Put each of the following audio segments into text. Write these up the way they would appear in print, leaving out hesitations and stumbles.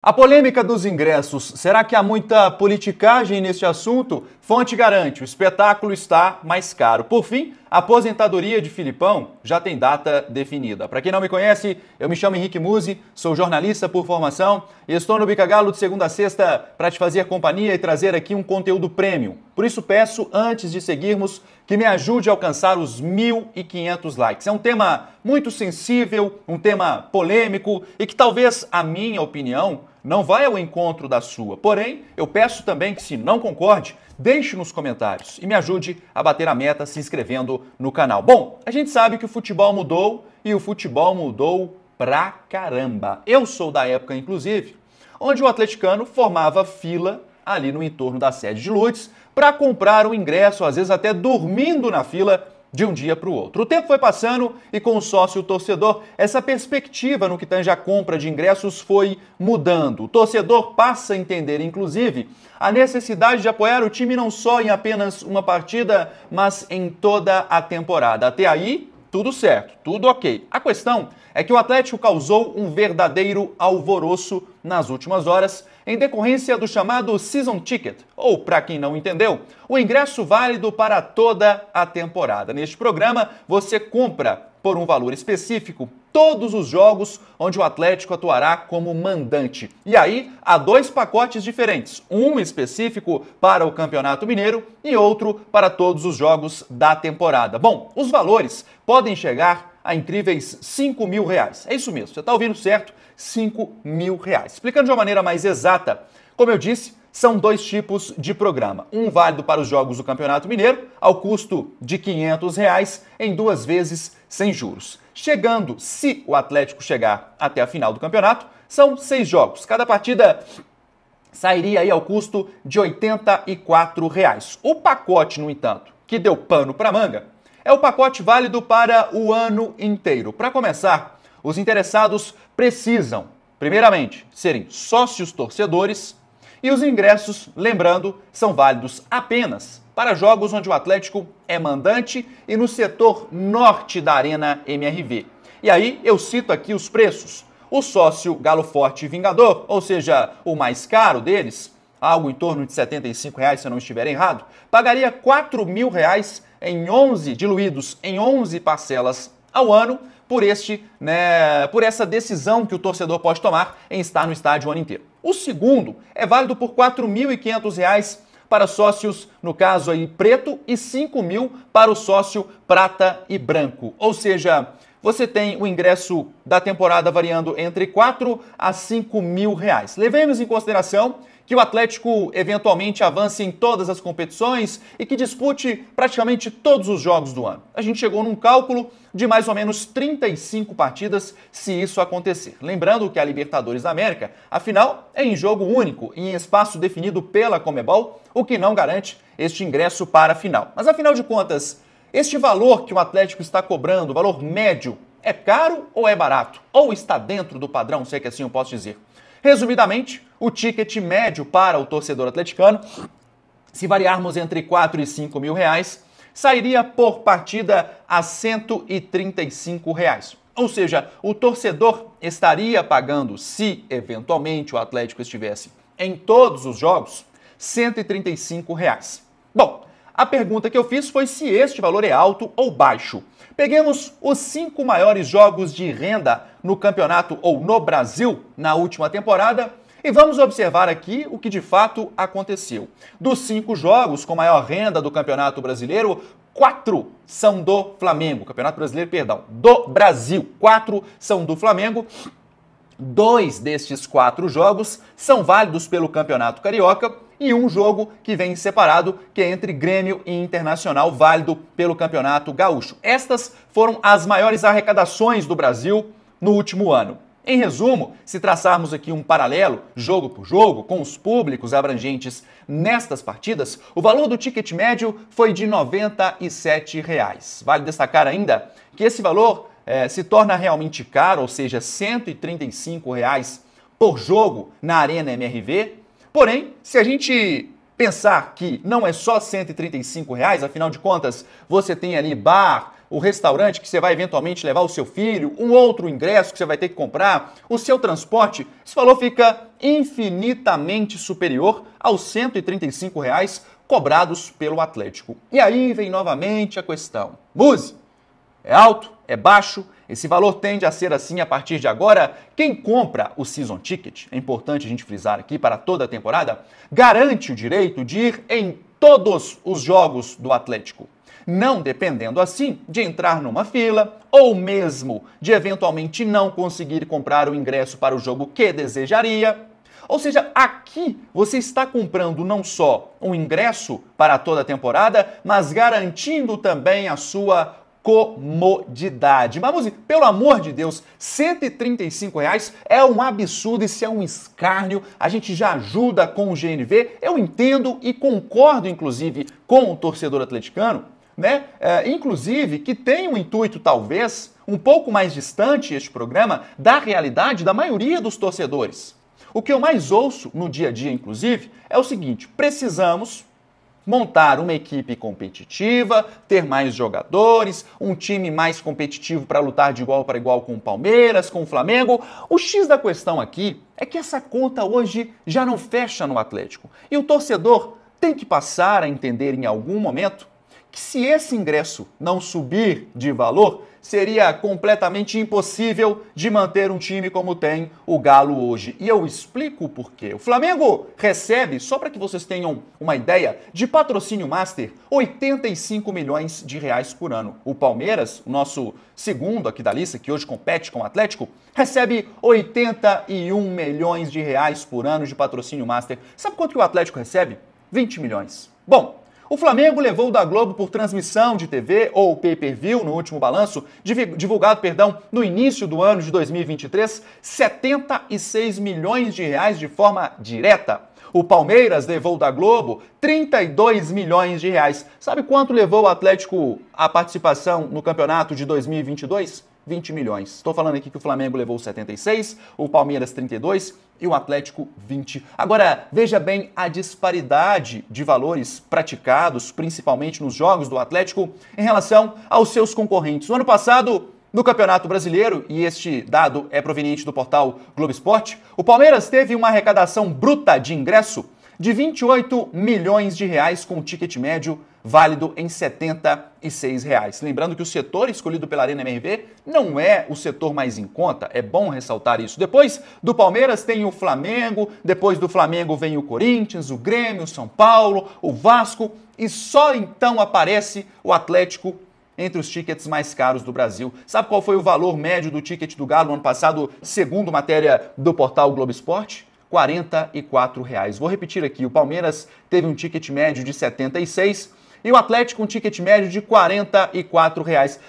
A polêmica dos ingressos, será que há muita politicagem neste assunto? Fonte garante, o espetáculo está mais caro. Por fim, a aposentadoria de Filipão já tem data definida. Para quem não me conhece, eu me chamo Henrique Musi, sou jornalista por formação e estou no Bica Galo de segunda a sexta para te fazer companhia e trazer aqui um conteúdo premium. Por isso peço, antes de seguirmos, que me ajude a alcançar os 1.500 likes. É um tema muito sensível, um tema polêmico e que talvez a minha opinião não vai ao encontro da sua. Porém, eu peço também que, se não concorde, deixe nos comentários e me ajude a bater a meta se inscrevendo no canal. Bom, a gente sabe que o futebol mudou e o futebol mudou pra caramba. Eu sou da época, inclusive, onde o atleticano formava fila ali no entorno da sede de Lourdes para comprar o ingresso, às vezes até dormindo na fila de um dia para o outro. O tempo foi passando e com o sócio torcedor, essa perspectiva no que tange a compra de ingressos foi mudando. O torcedor passa a entender, inclusive, a necessidade de apoiar o time não só em apenas uma partida, mas em toda a temporada. Até aí, tudo certo, tudo ok. A questão é que o Atlético causou um verdadeiro alvoroço nas últimas horas em decorrência do chamado Season Ticket, ou, para quem não entendeu, o ingresso válido para toda a temporada. Neste programa, você compra por um valor específico todos os jogos onde o Atlético atuará como mandante. E aí, há dois pacotes diferentes, um específico para o Campeonato Mineiro e outro para todos os jogos da temporada. Bom, os valores podem chegar a incríveis R$5.000. É isso mesmo, você está ouvindo certo? R$5.000. Explicando de uma maneira mais exata, como eu disse, são dois tipos de programa. Um válido para os jogos do Campeonato Mineiro, ao custo de R$500 em 2 vezes sem juros. Chegando, se o Atlético chegar até a final do campeonato, são 6 jogos. Cada partida sairia aí ao custo de R$84. O pacote, no entanto, que deu pano para manga, é o pacote válido para o ano inteiro. Para começar, os interessados precisam, primeiramente, serem sócios torcedores e os ingressos, lembrando, são válidos apenas para jogos onde o Atlético é mandante e no setor norte da Arena MRV. E aí eu cito aqui os preços. O sócio Galo Forte Vingador, ou seja, o mais caro deles, algo em torno de R$75, se eu não estiver errado, pagaria R$4.000 diluídos em 11 parcelas ao ano por essa decisão que o torcedor pode tomar em estar no estádio o ano inteiro. O segundo é válido por R$4.500 para sócios, no caso aí, preto, e R$5.000 para o sócio prata e branco. Ou seja, você tem o ingresso da temporada variando entre R$4.000 a R$5.000. Levemos em consideração que o Atlético eventualmente avance em todas as competições e que dispute praticamente todos os jogos do ano. A gente chegou num cálculo de mais ou menos 35 partidas se isso acontecer. Lembrando que a Libertadores da América, afinal, é em jogo único e em espaço definido pela Conmebol, o que não garante este ingresso para a final. Mas afinal de contas, este valor que o Atlético está cobrando, o valor médio, é caro ou é barato? Ou está dentro do padrão, se é que assim eu posso dizer? Resumidamente, o ticket médio para o torcedor atleticano, se variarmos entre R$4.000 e R$5.000, sairia por partida a R$135. Ou seja, o torcedor estaria pagando, se eventualmente o Atlético estivesse em todos os jogos, R$135. Bom, a pergunta que eu fiz foi se este valor é alto ou baixo. Peguemos os 5 maiores jogos de renda no campeonato ou no Brasil na última temporada e vamos observar aqui o que de fato aconteceu. Dos 5 jogos com maior renda do Campeonato Brasileiro, 4 são do Flamengo. Campeonato Brasileiro, perdão, do Brasil. 4 são do Flamengo. 2 destes 4 jogos são válidos pelo Campeonato Carioca e um jogo que vem separado, que é entre Grêmio e Internacional, válido pelo Campeonato Gaúcho. Estas foram as maiores arrecadações do Brasil no último ano. Em resumo, se traçarmos aqui um paralelo, jogo por jogo, com os públicos abrangentes nestas partidas, o valor do ticket médio foi de R$97. Vale destacar ainda que esse valor se torna realmente caro, ou seja, R$135 por jogo na Arena MRV. Porém, se a gente pensar que não é só R$135, afinal de contas, você tem ali bar, o restaurante que você vai eventualmente levar o seu filho, um outro ingresso que você vai ter que comprar, o seu transporte, esse valor fica infinitamente superior aos R$ 135 cobrados pelo Atlético. E aí vem novamente a questão. Muzi, é alto? É baixo? Esse valor tende a ser assim a partir de agora? Quem compra o Season Ticket, é importante a gente frisar aqui para toda a temporada, garante o direito de ir em todos os jogos do Atlético, não dependendo assim de entrar numa fila ou mesmo de eventualmente não conseguir comprar o ingresso para o jogo que desejaria. Ou seja, aqui você está comprando não só um ingresso para toda a temporada, mas garantindo também a sua comodidade. Mas, pelo amor de Deus, R$ 135 é um absurdo, isso é um escárnio. A gente já ajuda com o GNV. Eu entendo e concordo, inclusive, com o torcedor atleticano, né? Inclusive, que tem um intuito, talvez, um pouco mais distante este programa da realidade da maioria dos torcedores. O que eu mais ouço no dia a dia, inclusive, é o seguinte: precisamos montar uma equipe competitiva, ter mais jogadores, um time mais competitivo para lutar de igual para igual com o Palmeiras, com o Flamengo. O X da questão aqui é que essa conta hoje já não fecha no Atlético. E o torcedor tem que passar a entender em algum momento que se esse ingresso não subir de valor, seria completamente impossível de manter um time como tem o Galo hoje. E eu explico o porquê. O Flamengo recebe, só para que vocês tenham uma ideia, de patrocínio master, 85 milhões de reais por ano. O Palmeiras, o nosso segundo aqui da lista, que hoje compete com o Atlético, recebe 81 milhões de reais por ano de patrocínio master. Sabe quanto que o Atlético recebe? 20 milhões. Bom, o Flamengo levou da Globo por transmissão de TV ou pay-per-view no último balanço, divulgado, no início do ano de 2023, 76 milhões de reais de forma direta. O Palmeiras levou da Globo 32 milhões de reais. Sabe quanto levou o Atlético a participação no campeonato de 2022? 20 milhões. Estou falando aqui que o Flamengo levou 76, o Palmeiras 32 e o Atlético 20. Agora, veja bem a disparidade de valores praticados, principalmente nos jogos do Atlético, em relação aos seus concorrentes. No ano passado, no Campeonato Brasileiro, e este dado é proveniente do portal Globo Esporte, o Palmeiras teve uma arrecadação bruta de ingresso de 28 milhões de reais com ticket médio válido em R$ 76. Lembrando que o setor escolhido pela Arena MRV não é o setor mais em conta, é bom ressaltar isso. Depois do Palmeiras tem o Flamengo, depois do Flamengo vem o Corinthians, o Grêmio, o São Paulo, o Vasco e só então aparece o Atlético entre os tickets mais caros do Brasil. Sabe qual foi o valor médio do ticket do Galo no ano passado, segundo matéria do portal Globo Esporte? R$ 44. Vou repetir aqui, o Palmeiras teve um ticket médio de 76 e o Atlético um ticket médio de R$ 44.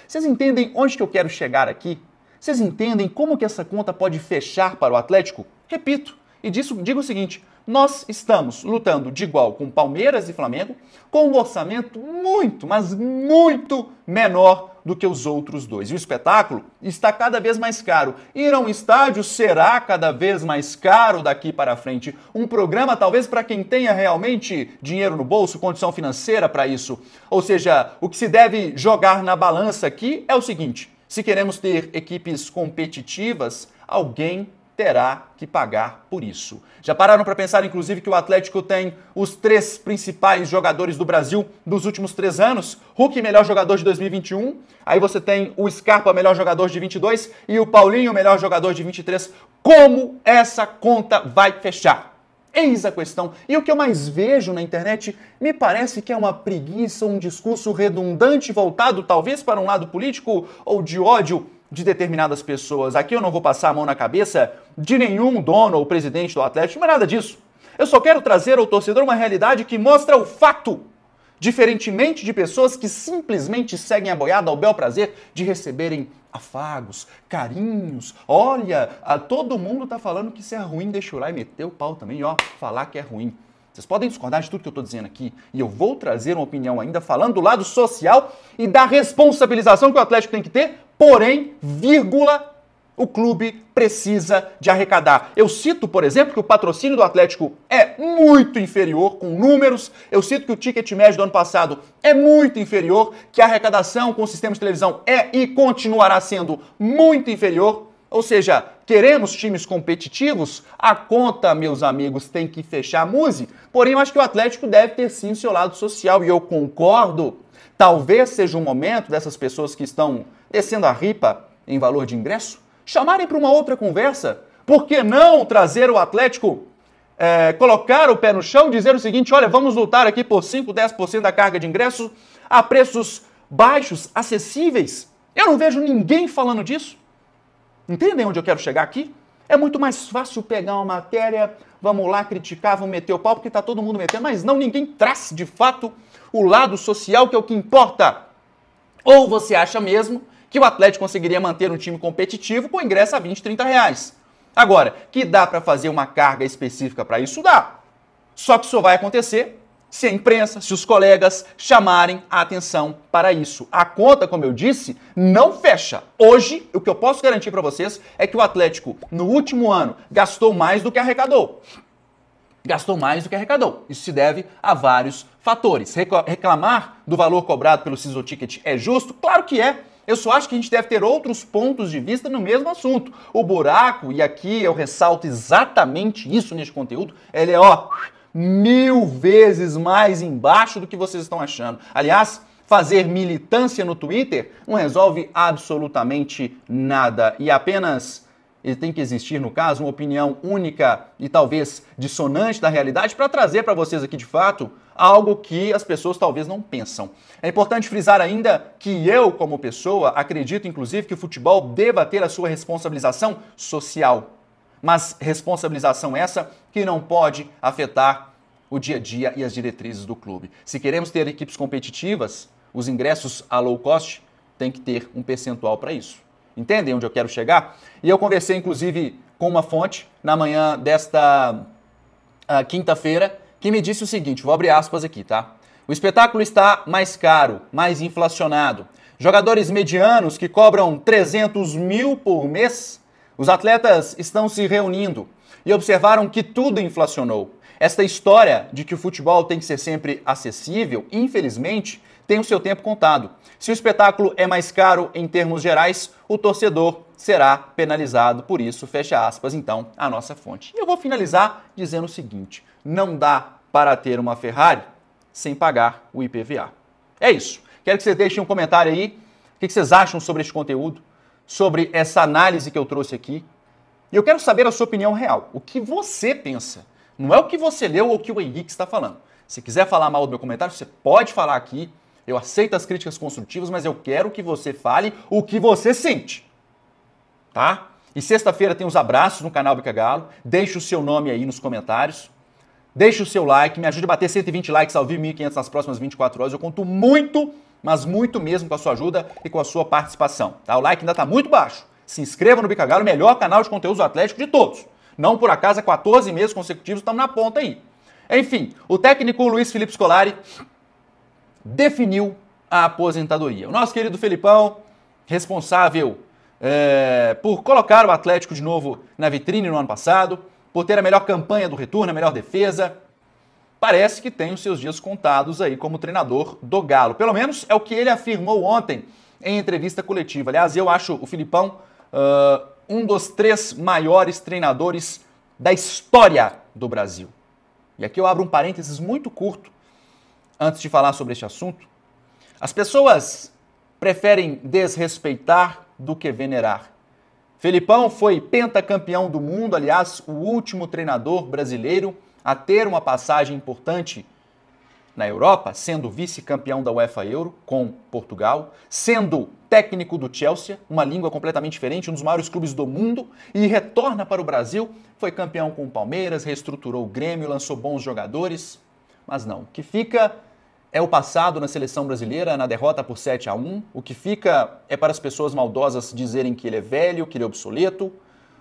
Vocês entendem onde que eu quero chegar aqui? Vocês entendem como que essa conta pode fechar para o Atlético? Repito, e digo o seguinte: nós estamos lutando de igual com Palmeiras e Flamengo, com um orçamento muito, mas muito menor do que os outros dois. E o espetáculo está cada vez mais caro. Ir a um estádio será cada vez mais caro daqui para frente. Um programa talvez para quem tenha realmente dinheiro no bolso, condição financeira para isso. Ou seja, o que se deve jogar na balança aqui é o seguinte: se queremos ter equipes competitivas, alguém terá que pagar por isso. Já pararam para pensar, inclusive, que o Atlético tem os 3 principais jogadores do Brasil dos últimos 3 anos? Hulk, melhor jogador de 2021. Aí você tem o Scarpa, melhor jogador de 22. E o Paulinho, melhor jogador de 23. Como essa conta vai fechar? Eis a questão. E o que eu mais vejo na internet me parece que é uma preguiça, um discurso redundante voltado talvez para um lado político ou de ódio de determinadas pessoas. Aqui eu não vou passar a mão na cabeça de nenhum dono ou presidente do Atlético, não é nada disso. Eu só quero trazer ao torcedor uma realidade que mostra o fato, diferentemente de pessoas que simplesmente seguem a boiada ao bel prazer de receberem afagos, carinhos. Olha, todo mundo tá falando que isso é ruim, deixa eu ir lá e meter o pau também, ó, falar que é ruim. Vocês podem discordar de tudo que eu estou dizendo aqui, e eu vou trazer uma opinião ainda falando do lado social e da responsabilização que o Atlético tem que ter, porém, vírgula, O clube precisa de arrecadar. Eu cito, por exemplo, que o patrocínio do Atlético é muito inferior, com números. Eu cito que o ticket médio do ano passado é muito inferior, que a arrecadação com o sistema de televisão é e continuará sendo muito inferior. Ou seja, queremos times competitivos? A conta, meus amigos, tem que fechar a Muzi. Porém, eu acho que o Atlético deve ter sim o seu lado social, e eu concordo. Talvez seja o momento dessas pessoas que estão descendo a ripa em valor de ingresso chamarem para uma outra conversa. Por que não trazer o Atlético, colocar o pé no chão e dizer o seguinte: olha, vamos lutar aqui por 5, 10% da carga de ingressos a preços baixos, acessíveis? Eu não vejo ninguém falando disso. Entendem onde eu quero chegar aqui? É muito mais fácil pegar uma matéria, vamos lá criticar, vamos meter o pau, porque está todo mundo metendo, mas não, ninguém traz de fato o lado social, que é o que importa. Ou você acha mesmo que o Atlético conseguiria manter um time competitivo com ingresso a 20, 30 reais? Agora, que dá para fazer uma carga específica para isso? Dá. Só que isso vai acontecer se a imprensa, se os colegas chamarem a atenção para isso. A conta, como eu disse, não fecha. Hoje, o que eu posso garantir para vocês é que o Atlético, no último ano, gastou mais do que arrecadou. Gastou mais do que arrecadou. Isso se deve a vários fatores. Reclamar do valor cobrado pelo Season Ticket é justo? Claro que é. Eu só acho que a gente deve ter outros pontos de vista no mesmo assunto. O buraco, e aqui eu ressalto exatamente isso neste conteúdo, ele é, 1000 vezes mais embaixo do que vocês estão achando. Aliás, fazer militância no Twitter não resolve absolutamente nada. E apenas ele tem que existir, no caso, uma opinião única e talvez dissonante da realidade para trazer para vocês aqui, de fato, algo que as pessoas talvez não pensam. É importante frisar ainda que eu, como pessoa, acredito, inclusive, que o futebol deva ter a sua responsabilização social. Mas responsabilização essa que não pode afetar o dia a dia e as diretrizes do clube. Se queremos ter equipes competitivas, os ingressos a low cost tem que ter um percentual para isso. Entendem onde eu quero chegar? E eu conversei, inclusive, com uma fonte na manhã desta quinta-feira, que me disse o seguinte, vou abrir aspas aqui, tá? O espetáculo está mais caro, mais inflacionado. Jogadores medianos que cobram 300 mil por mês, os atletas estão se reunindo e observaram que tudo inflacionou. Esta história de que o futebol tem que ser sempre acessível, infelizmente, tem o seu tempo contado. Se o espetáculo é mais caro em termos gerais, o torcedor será penalizado por isso, fecha aspas, então, a nossa fonte. E eu vou finalizar dizendo o seguinte, não dá para ter uma Ferrari sem pagar o IPVA. É isso. Quero que vocês deixem um comentário aí, o que vocês acham sobre este conteúdo, sobre essa análise que eu trouxe aqui. E eu quero saber a sua opinião real, o que você pensa. Não é o que você leu ou o que o Henrique está falando. Se quiser falar mal do meu comentário, você pode falar aqui. Eu aceito as críticas construtivas, mas eu quero que você fale o que você sente. Tá? E sexta-feira tem os abraços no canal Bica Galo. Deixe o seu nome aí nos comentários. Deixe o seu like, me ajude a bater 120 likes ao vivo, 1.500 nas próximas 24 horas. Eu conto muito, mas muito mesmo com a sua ajuda e com a sua participação. Tá? O like ainda está muito baixo. Se inscreva no Bica Galo, o melhor canal de conteúdo atlético de todos. Não por acaso, há 14 meses consecutivos estamos na ponta aí. Enfim, o técnico Luiz Felipe Scolari definiu a aposentadoria. O nosso querido Felipão, responsável por colocar o Atlético de novo na vitrine no ano passado, por ter a melhor campanha do retorno, a melhor defesa, parece que tem os seus dias contados aí como treinador do Galo. Pelo menos é o que ele afirmou ontem em entrevista coletiva. Aliás, eu acho o Filipão um dos 3 maiores treinadores da história do Brasil. E aqui eu abro um parênteses muito curto antes de falar sobre este assunto. As pessoas preferem desrespeitar do que venerar. Felipão foi pentacampeão do mundo, aliás, o último treinador brasileiro a ter uma passagem importante na Europa, sendo vice-campeão da UEFA Euro com Portugal, sendo técnico do Chelsea, uma língua completamente diferente, um dos maiores clubes do mundo, e retorna para o Brasil, foi campeão com o Palmeiras, reestruturou o Grêmio, lançou bons jogadores, mas não. O que fica é o passado na seleção brasileira, na derrota por 7-1. O que fica é para as pessoas maldosas dizerem que ele é velho, que ele é obsoleto.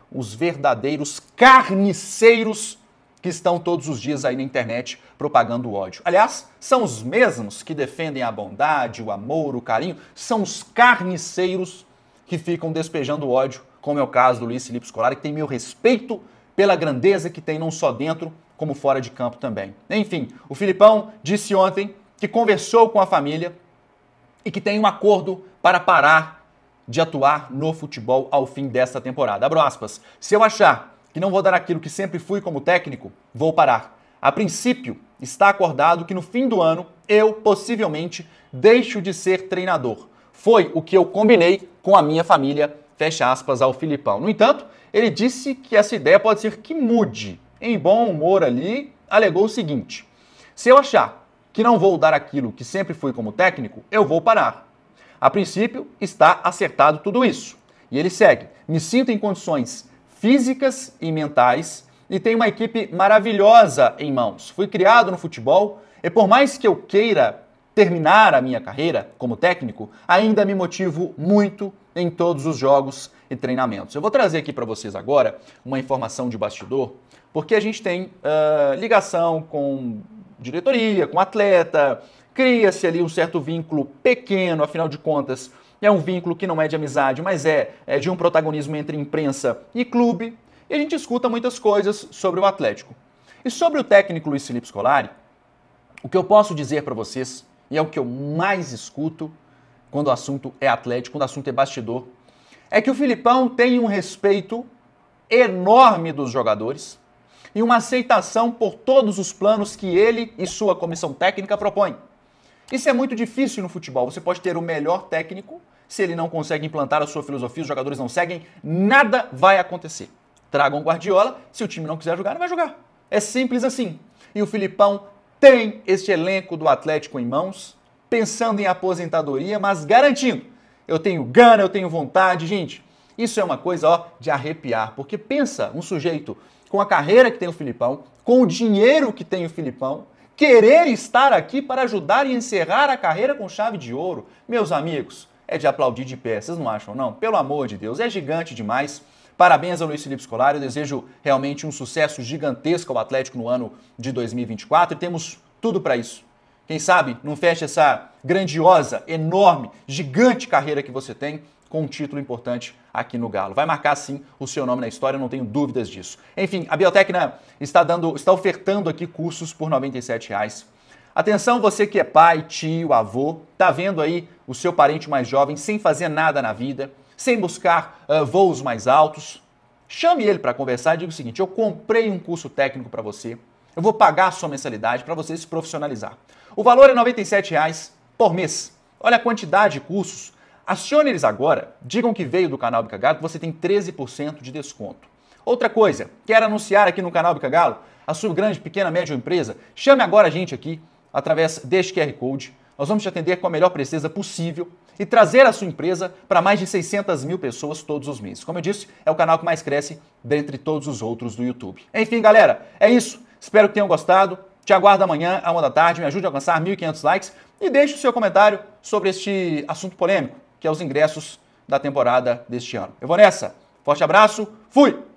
Os verdadeiros carniceiros que estão todos os dias aí na internet propagando o ódio. Aliás, são os mesmos que defendem a bondade, o amor, o carinho. São os carniceiros que ficam despejando ódio como é o caso do Luiz Felipe Scolari, que tem meu respeito pela grandeza que tem não só dentro, como fora de campo também. Enfim, o Filipão disse ontem que conversou com a família e que tem um acordo para parar de atuar no futebol ao fim desta temporada. Abro aspas. Se eu achar que não vou dar aquilo que sempre fui como técnico, vou parar. A princípio, está acordado que no fim do ano eu possivelmente deixo de ser treinador. Foi o que eu combinei com a minha família, fecha aspas ao Filipão. No entanto, ele disse que essa ideia pode ser que mude. Em bom humor ali, alegou o seguinte: se eu achar que não vou dar aquilo que sempre fui como técnico, eu vou parar. A princípio, está acertado tudo isso. E ele segue: me sinto em condições físicas e mentais e tenho uma equipe maravilhosa em mãos. Fui criado no futebol e por mais que eu queira terminar a minha carreira como técnico, ainda me motivo muito em todos os jogos e treinamentos. Eu vou trazer aqui para vocês agora uma informação de bastidor, porque a gente tem ligação com diretoria, com atleta, cria-se ali um certo vínculo pequeno, afinal de contas, é um vínculo que não é de amizade, mas é de um protagonismo entre imprensa e clube, e a gente escuta muitas coisas sobre o Atlético. E sobre o técnico Luiz Felipe Scolari, o que eu posso dizer para vocês, e é o que eu mais escuto quando o assunto é Atlético, quando o assunto é bastidor, é que o Filipão tem um respeito enorme dos jogadores e uma aceitação por todos os planos que ele e sua comissão técnica propõem. Isso é muito difícil no futebol. Você pode ter o melhor técnico, se ele não consegue implantar a sua filosofia, os jogadores não seguem, nada vai acontecer. Tragam um Guardiola, se o time não quiser jogar, não vai jogar. É simples assim. E o Filipão tem este elenco do Atlético em mãos, pensando em aposentadoria, mas garantindo, eu tenho gana, eu tenho vontade. Gente, isso é uma coisa de arrepiar, porque pensa um sujeito com a carreira que tem o Filipão, com o dinheiro que tem o Filipão, querer estar aqui para ajudar e encerrar a carreira com chave de ouro. Meus amigos, é de aplaudir de pé, vocês não acham não? Pelo amor de Deus, é gigante demais. Parabéns ao Luiz Felipe Scolari, eu desejo realmente um sucesso gigantesco ao Atlético no ano de 2024 e temos tudo para isso. Quem sabe não fecha essa grandiosa, enorme, gigante carreira que você tem com um título importante aqui no Galo. Vai marcar sim o seu nome na história, não tenho dúvidas disso. Enfim, a Biotecna está ofertando aqui cursos por R$ 97,00. Atenção, você que é pai, tio, avô, tá vendo aí o seu parente mais jovem sem fazer nada na vida, sem buscar voos mais altos, chame ele para conversar e diga o seguinte: eu comprei um curso técnico para você, eu vou pagar a sua mensalidade para você se profissionalizar. O valor é R$ 97,00 por mês. Olha a quantidade de cursos. Acione eles agora, digam que veio do canal Bica Galo, que você tem 13% de desconto. Outra coisa, quer anunciar aqui no canal Bica Galo a sua grande, pequena, média empresa? Chame agora a gente aqui através deste QR Code. Nós vamos te atender com a melhor presteza possível e trazer a sua empresa para mais de 600 mil pessoas todos os meses. Como eu disse, é o canal que mais cresce dentre todos os outros do YouTube. Enfim, galera, é isso. Espero que tenham gostado. Te aguardo amanhã, à 13h, me ajude a alcançar 1.500 likes e deixe o seu comentário sobre este assunto polêmico, que é os ingressos da temporada deste ano. Eu vou nessa. Forte abraço. Fui!